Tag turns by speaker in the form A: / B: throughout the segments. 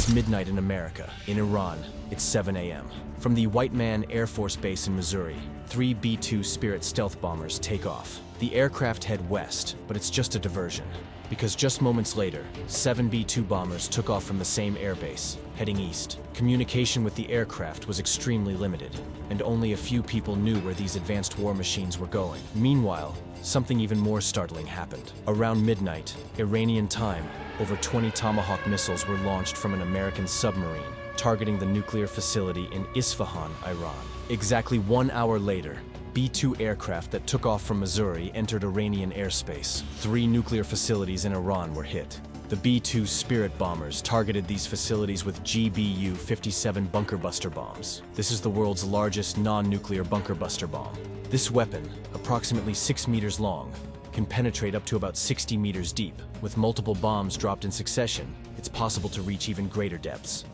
A: is midnight in America. In Iran, it's 7 a.m. From the White Man Air Force Base in Missouri, 3 B-2 Spirit stealth bombers take off. The aircraft head west, but it's just a diversion, because just moments later, 7 B-2 bombers took off from the same airbase, heading east. Communication with the aircraft was extremely limited, and only a few people knew where these advanced war machines were going. Meanwhile, something even more startling happened. Around midnight, Iranian time, over 20 Tomahawk missiles were launched from an American submarine, targeting the nuclear facility in Isfahan, Iran. Exactly 1 hour later, B-2 aircraft that took off from Missouri entered Iranian airspace. 3 nuclear facilities in Iran were hit. The B-2 Spirit bombers targeted these facilities with GBU-57 bunker buster bombs. This is the world's largest non-nuclear bunker buster bomb. This weapon, approximately 6 meters long, can penetrate up to about 60 meters deep. With multiple bombs dropped in succession, it's possible to reach even greater depths.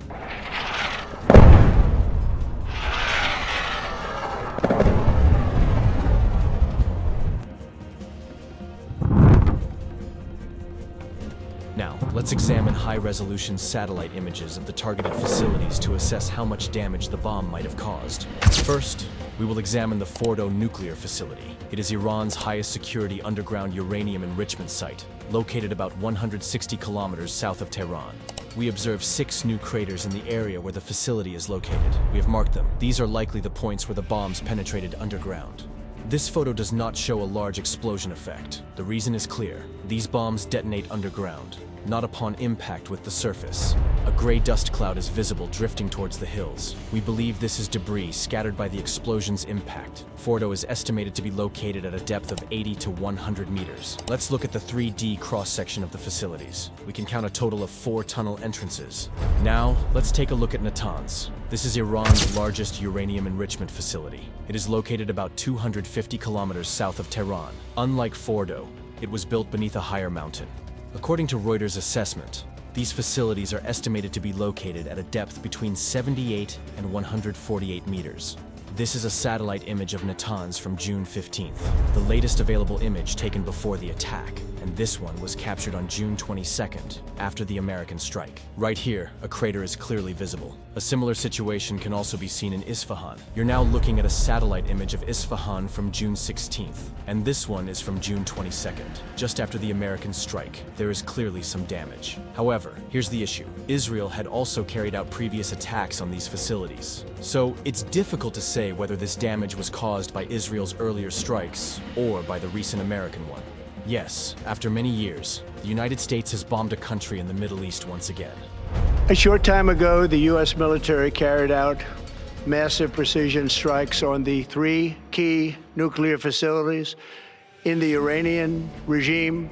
A: Now, let's examine high-resolution satellite images of the targeted facilities to assess how much damage the bomb might have caused. First, we will examine the Fordow nuclear facility. It is Iran's highest security underground uranium enrichment site, located about 160 kilometers south of Tehran. We observe 6 new craters in the area where the facility is located. We have marked them. These are likely the points where the bombs penetrated underground. This photo does not show a large explosion effect. The reason is clear. These bombs detonate underground, not upon impact with the surface. A gray dust cloud is visible drifting towards the hills. We believe this is debris scattered by the explosion's impact. Fordow is estimated to be located at a depth of 80 to 100 meters. Let's look at the 3D cross-section of the facilities. We can count a total of 4 tunnel entrances. Now, let's take a look at Natanz. This is Iran's largest uranium enrichment facility. It is located about 250 kilometers south of Tehran. Unlike Fordow, it was built beneath a higher mountain. According to Reuters' assessment, these facilities are estimated to be located at a depth between 78 and 148 meters. This is a satellite image of Natanz from June 15th, the latest available image taken before the attack, and this one was captured on June 22nd, after the American strike. Right here, a crater is clearly visible. A similar situation can also be seen in Isfahan. You're now looking at a satellite image of Isfahan from June 16th, and this one is from June 22nd. Just after the American strike, there is clearly some damage. However, here's the issue. Israel had also carried out previous attacks on these facilities. So, it's difficult to say whether this damage was caused by Israel's earlier strikes or by the recent American one. Yes, after many years, the United States has bombed a country in the Middle East once again.
B: A short time ago, the U.S. military carried out massive precision strikes on the 3 key nuclear facilities in the Iranian regime: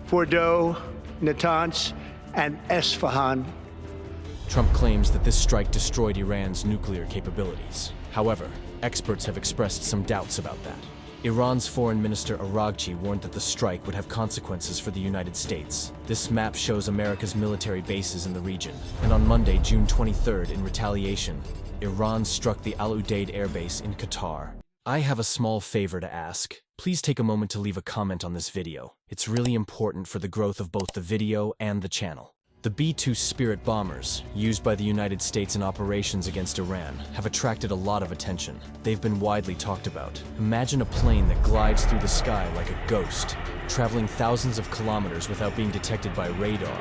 B: Fordow, Natanz, and Isfahan.
A: Trump claims that this strike destroyed Iran's nuclear capabilities. However, experts have expressed some doubts about that. Iran's Foreign Minister Araghchi warned that the strike would have consequences for the United States. This map shows America's military bases in the region. And on Monday, June 23rd, in retaliation, Iran struck the Al Udeid Air Base in Qatar. I have a small favor to ask. Please take a moment to leave a comment on this video. It's really important for the growth of both the video and the channel. The B-2 Spirit bombers, used by the United States in operations against Iran, have attracted a lot of attention. They've been widely talked about. Imagine a plane that glides through the sky like a ghost, traveling thousands of kilometers without being detected by radar,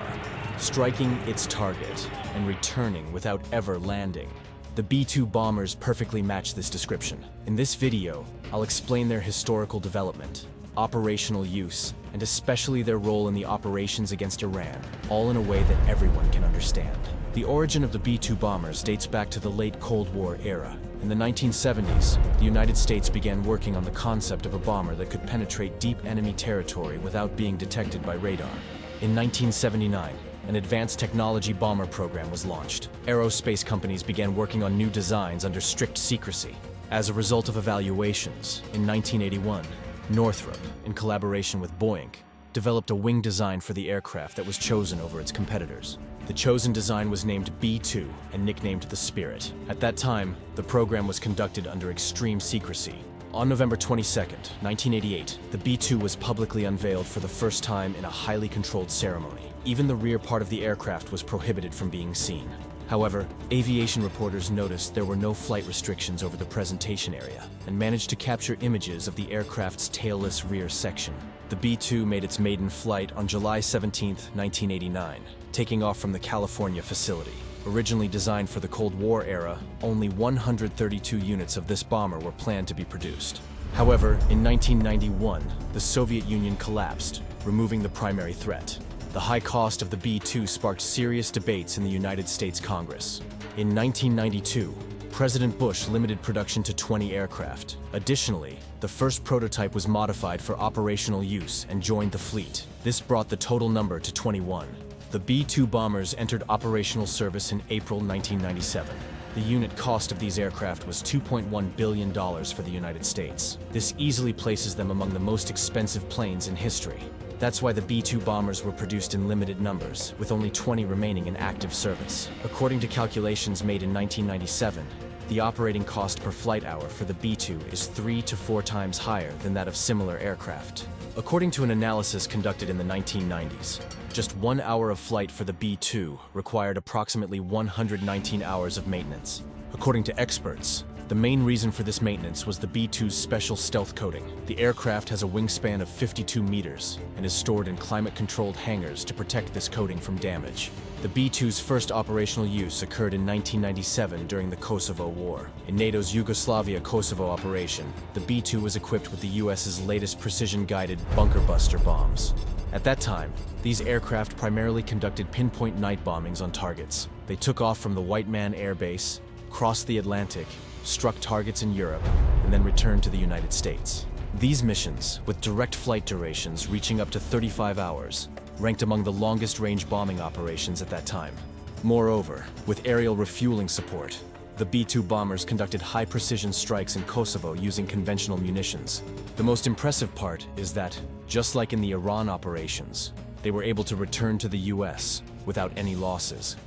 A: striking its target, and returning without ever landing. The B-2 bombers perfectly match this description. In this video, I'll explain their historical development, operational use, and especially their role in the operations against Iran, all in a way that everyone can understand. The origin of the B-2 bombers dates back to the late Cold War era. In the 1970s, the United States began working on the concept of a bomber that could penetrate deep enemy territory without being detected by radar. In 1979, an advanced technology bomber program was launched. Aerospace companies began working on new designs under strict secrecy. As a result of evaluations, in 1981, Northrop, in collaboration with Boeing, developed a wing design for the aircraft that was chosen over its competitors. The chosen design was named B-2 and nicknamed the Spirit. At that time, the program was conducted under extreme secrecy. On November 22nd, 1988, the B-2 was publicly unveiled for the first time in a highly controlled ceremony. Even the rear part of the aircraft was prohibited from being seen. However, aviation reporters noticed there were no flight restrictions over the presentation area and managed to capture images of the aircraft's tailless rear section. The B-2 made its maiden flight on July 17, 1989, taking off from the California facility. Originally designed for the Cold War era, only 132 units of this bomber were planned to be produced. However, in 1991, the Soviet Union collapsed, removing the primary threat. The high cost of the B-2 sparked serious debates in the United States Congress. In 1992, President Bush limited production to 20 aircraft. Additionally, the first prototype was modified for operational use and joined the fleet. This brought the total number to 21. The B-2 bombers entered operational service in April 1997. The unit cost of these aircraft was $2.1 billion for the United States. This easily places them among the most expensive planes in history. That's why the B-2 bombers were produced in limited numbers, with only 20 remaining in active service. According to calculations made in 1997, the operating cost per flight hour for the B-2 is 3 to 4 times higher than that of similar aircraft. According to an analysis conducted in the 1990s, just 1 hour of flight for the B-2 required approximately 119 hours of maintenance. According to experts, the main reason for this maintenance was the B-2's special stealth coating. The aircraft has a wingspan of 52 meters and is stored in climate-controlled hangars to protect this coating from damage. The B-2's first operational use occurred in 1997 during the Kosovo War. In NATO's Yugoslavia-Kosovo operation, the B-2 was equipped with the US's latest precision-guided bunker buster bombs. At that time, these aircraft primarily conducted pinpoint night bombings on targets. They took off from the White Man Air Base, crossed the Atlantic, struck targets in Europe, and then returned to the United States. These missions, with direct flight durations reaching up to 35 hours, ranked among the longest-range bombing operations at that time. Moreover, with aerial refueling support, the B-2 bombers conducted high-precision strikes in Kosovo using conventional munitions. The most impressive part is that, just like in the Iran operations, they were able to return to the US without any losses.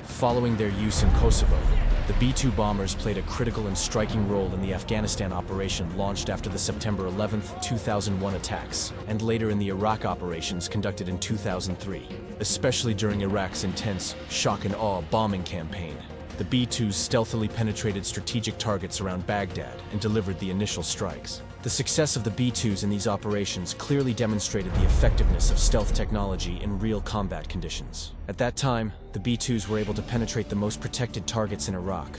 A: Following their use in Kosovo, the B-2 bombers played a critical and striking role in the Afghanistan operation launched after the September 11, 2001 attacks, and later in the Iraq operations conducted in 2003. Especially during Iraq's intense shock and awe bombing campaign, the B-2s stealthily penetrated strategic targets around Baghdad and delivered the initial strikes. The success of the B-2s in these operations clearly demonstrated the effectiveness of stealth technology in real combat conditions. At that time, the B-2s were able to penetrate the most protected targets in Iraq,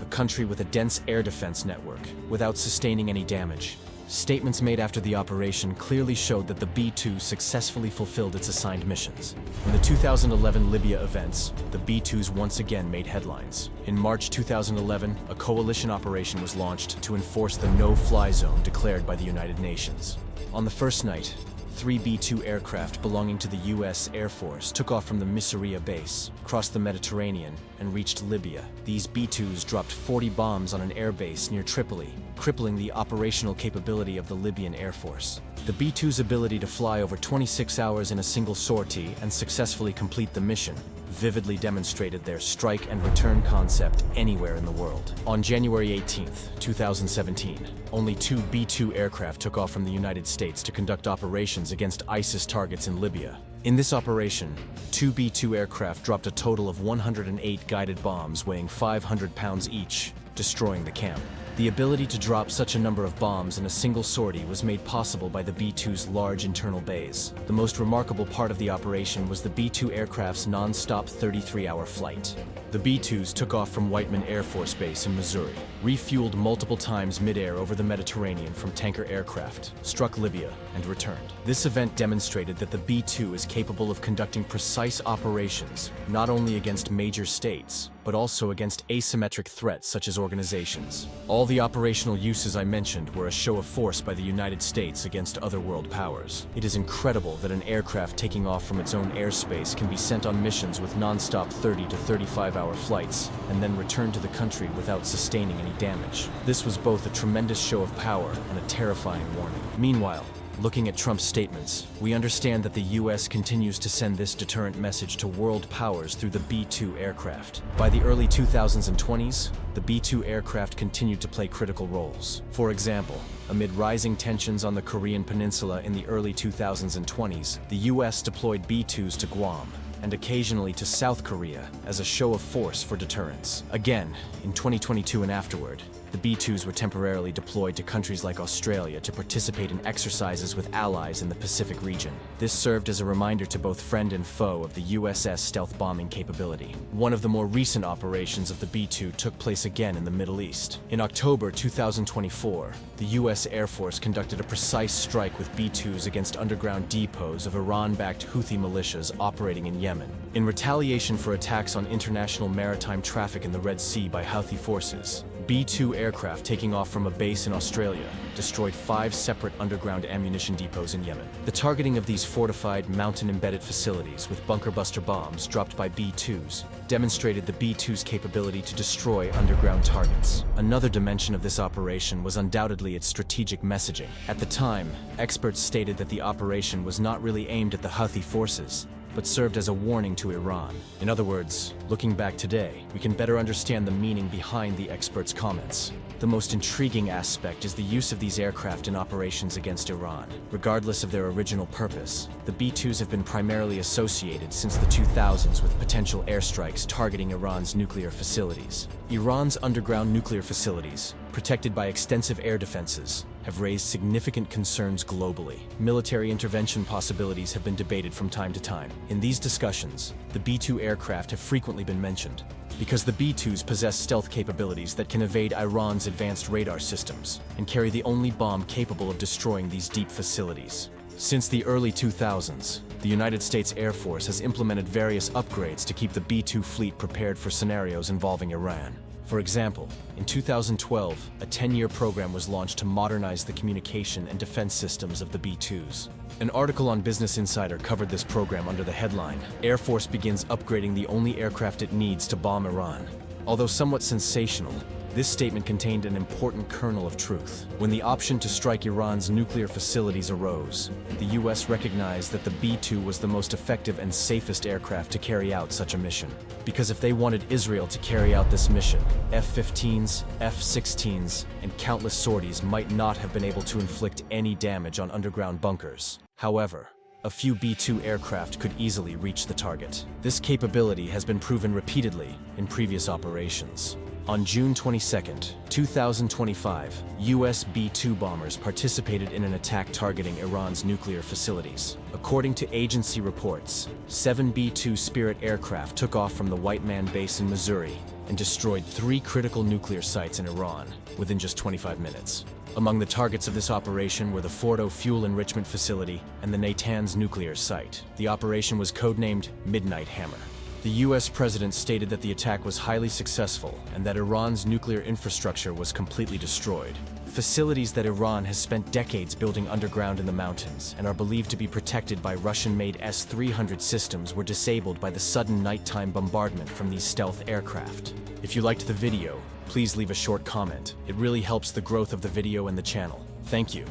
A: a country with a dense air defense network, without sustaining any damage. Statements made after the operation clearly showed that the B-2 successfully fulfilled its assigned missions. In the 2011 Libya events, the B-2s once again made headlines. In March 2011, a coalition operation was launched to enforce the no-fly zone declared by the United Nations. On the first night, 3 B-2 aircraft belonging to the U.S. Air Force took off from the Missouriya base, crossed the Mediterranean, and reached Libya. These B-2s dropped 40 bombs on an air base near Tripoli, crippling the operational capability of the Libyan Air Force. The B-2's ability to fly over 26 hours in a single sortie and successfully complete the mission vividly demonstrated their strike and return concept anywhere in the world. On January 18, 2017, only 2 B-2 aircraft took off from the United States to conduct operations against ISIS targets in Libya. In this operation, 2 B-2 aircraft dropped a total of 108 guided bombs weighing 500 pounds each, destroying the camp. The ability to drop such a number of bombs in a single sortie was made possible by the B-2's large internal bays. The most remarkable part of the operation was the B-2 aircraft's non-stop 33-hour flight. The B-2s took off from Whiteman Air Force Base in Missouri, refueled multiple times mid-air over the Mediterranean from tanker aircraft, struck Libya, and returned. This event demonstrated that the B-2 is capable of conducting precise operations, not only against major states, but also against asymmetric threats such as organizations. All the operational uses I mentioned were a show of force by the United States against other world powers. It is incredible that an aircraft taking off from its own airspace can be sent on missions with non-stop 30 to 35-hour flights, and then return to the country without sustaining any damage. This was both a tremendous show of power and a terrifying warning. Meanwhile, Looking at Trump's statements, we understand that the US continues to send this deterrent message to world powers through the B-2 aircraft. By the early 2000s and 20s, the B-2 aircraft continued to play critical roles. For example, amid rising tensions on the Korean Peninsula in the early 2000s and 20s, the US deployed B-2s to Guam and occasionally to South Korea as a show of force for deterrence. Again, in 2022 and afterward, the B-2s were temporarily deployed to countries like Australia to participate in exercises with allies in the Pacific region. This served as a reminder to both friend and foe of the USS stealth bombing capability. One of the more recent operations of the B-2 took place again in the Middle East. In October 2024, the US Air Force conducted a precise strike with B-2s against underground depots of Iran-backed Houthi militias operating in Yemen. In retaliation for attacks on international maritime traffic in the Red Sea by Houthi forces, B-2 aircraft taking off from a base in Australia destroyed 5 separate underground ammunition depots in Yemen. The targeting of these fortified, mountain-embedded facilities with bunker-buster bombs dropped by B-2s demonstrated the B-2's capability to destroy underground targets. Another dimension of this operation was undoubtedly its strategic messaging. At the time, experts stated that the operation was not really aimed at the Houthi forces, but served as a warning to Iran. In other words, looking back today, we can better understand the meaning behind the experts' comments. The most intriguing aspect is the use of these aircraft in operations against Iran. Regardless of their original purpose, the B-2s have been primarily associated since the 2000s with potential airstrikes targeting Iran's nuclear facilities. Iran's underground nuclear facilities, protected by extensive air defenses, have raised significant concerns globally. Military intervention possibilities have been debated from time to time. In these discussions, the B-2 aircraft have frequently been mentioned, because the B-2s possess stealth capabilities that can evade Iran's advanced radar systems and carry the only bomb capable of destroying these deep facilities. Since the early 2000s, the United States Air Force has implemented various upgrades to keep the B-2 fleet prepared for scenarios involving Iran. For example, in 2012, a 10-year program was launched to modernize the communication and defense systems of the B-2s. An article on Business Insider covered this program under the headline, "Air Force begins upgrading the only aircraft it needs to bomb Iran." Although somewhat sensational, this statement contained an important kernel of truth. When the option to strike Iran's nuclear facilities arose, the US recognized that the B-2 was the most effective and safest aircraft to carry out such a mission. Because if they wanted Israel to carry out this mission, F-15s, F-16s, and countless sorties might not have been able to inflict any damage on underground bunkers. However, a few B-2 aircraft could easily reach the target. This capability has been proven repeatedly in previous operations. On June 22, 2025, US B-2 bombers participated in an attack targeting Iran's nuclear facilities. According to agency reports, 7 B-2 Spirit aircraft took off from the White Man Base in Missouri and destroyed 3 critical nuclear sites in Iran within just 25 minutes. Among the targets of this operation were the Fordow fuel enrichment facility and the Natanz nuclear site. The operation was codenamed Midnight Hammer. The US president stated that the attack was highly successful and that Iran's nuclear infrastructure was completely destroyed. Facilities that Iran has spent decades building underground in the mountains and are believed to be protected by Russian-made S-300 systems were disabled by the sudden nighttime bombardment from these stealth aircraft. If you liked the video, please leave a short comment. It really helps the growth of the video and the channel. Thank you.